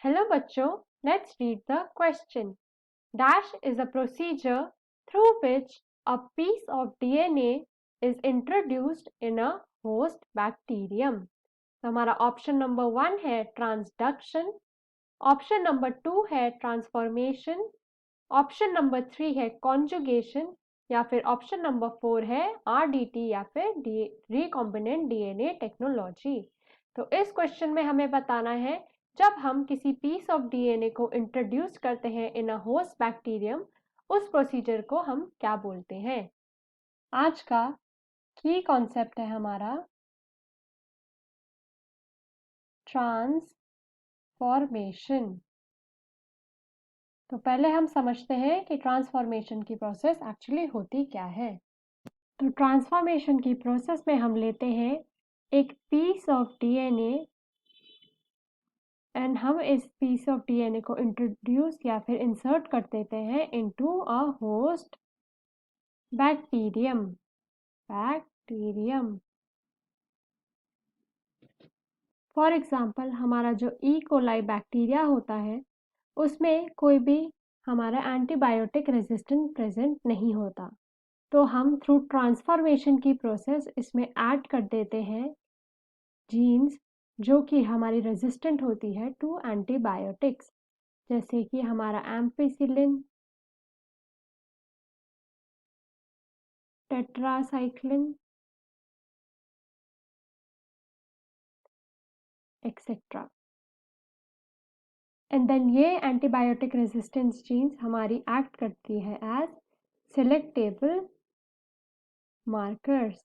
Hello बच्चों, let's read the question. Dash is a procedure through which a piece of DNA is introduced in a host bacterium. तो हमारा option number 1 है transduction, option number 2 है transformation, option number 3 है conjugation या फिर option number 4 है RDT या फिर रिकॉम्बिनेंट डीएनए टेक्नोलॉजी। तो इस क्वेश्चन में हमें बताना है जब हम किसी पीस ऑफ डीएनए को इंट्रोड्यूस करते हैं इन अ होस्ट बैक्टीरियम, उस प्रोसीजर को हम क्या बोलते हैं। आज का की कॉन्सेप्ट है हमारा ट्रांसफॉर्मेशन। तो पहले हम समझते हैं कि ट्रांसफॉर्मेशन की प्रोसेस एक्चुअली होती क्या है। तो ट्रांसफॉर्मेशन की प्रोसेस में हम लेते हैं एक पीस ऑफ डीएनए एंड हम इस पीस ऑफ डीएनए को इंट्रोड्यूस या फिर इंसर्ट कर देते हैं into a host bacterium. For example हमारा जो ई कोलाई बैक्टीरिया होता है उसमें कोई भी हमारा एंटीबायोटिक रेजिस्टेंट प्रेजेंट नहीं होता, तो हम थ्रू ट्रांसफॉर्मेशन की प्रोसेस इसमें ऐड कर देते हैं जीन्स जो कि हमारी रेजिस्टेंट होती है टू एंटीबायोटिक्स, जैसे कि हमारा ampicillin, tetracycline etcetera. And then ये एंटीबायोटिक रेजिस्टेंस जीन्स हमारी एक्ट करती है एज सिलेक्टेबल मार्कर्स।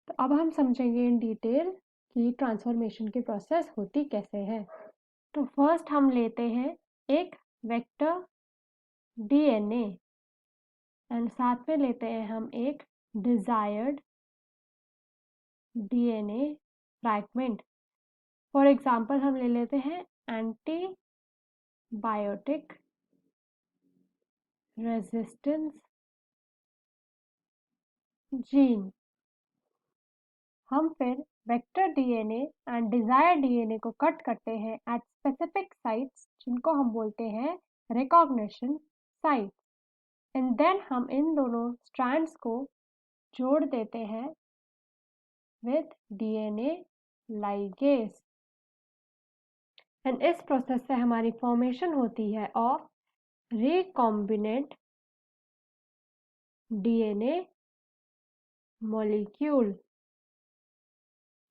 तो अब हम समझेंगे इन डिटेल कि ट्रांसफॉर्मेशन की प्रोसेस होती कैसे है। तो फर्स्ट हम लेते हैं एक वेक्टर डीएनए एंड साथ में लेते हैं हम एक desired DNA fragment. For example हम ले लेते हैं एंटीबायोटिक रेजिस्टेंस जीन। हम फिर vector DNA and desired DNA को कट करते हैं एट स्पेसिफिक साइट्स जिनको हम बोलते हैं रिकॉग्निशन साइट्स, एंड देन हम इन दोनों स्ट्रैंड्स को जोड़ देते हैं विथ डीएनए लाइगेज एंड इस प्रोसेस से हमारी फॉर्मेशन होती है ऑफ रिकॉम्बिनेंट डीएनए मॉलिक्यूल।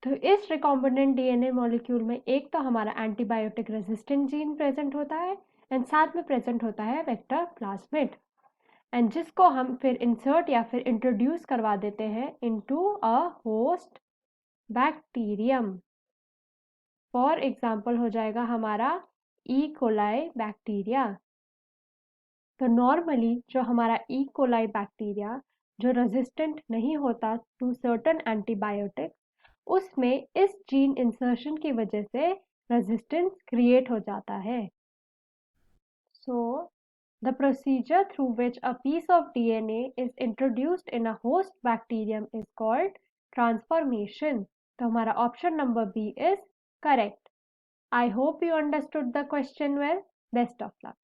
तो इस रिकॉम्बिनेंट डीएनए मॉलिक्यूल में एक तो हमारा एंटीबायोटिक रेजिस्टेंट जीन प्रेजेंट होता है एंड साथ में प्रेजेंट होता है वेक्टर प्लाज्मिड, एंड जिसको हम फिर इंसर्ट या फिर इंट्रोड्यूस करवा देते हैं into a host bacterium. For example हो जाएगा हमारा ई कोलाई बैक्टीरिया। तो नॉर्मली जो हमारा ई कोलाई बैक्टीरिया जो रेजिस्टेंट नहीं होता टू सर्टेन एंटीबायोटिक, उसमें इस जीन इंसर्शन की वजह से रेजिस्टेंस क्रिएट हो जाता है। So the procedure through which a piece of DNA is introduced in a host bacterium is called transformation. तो हमारा option number B is correct. I hope you understood the question well. Best of luck.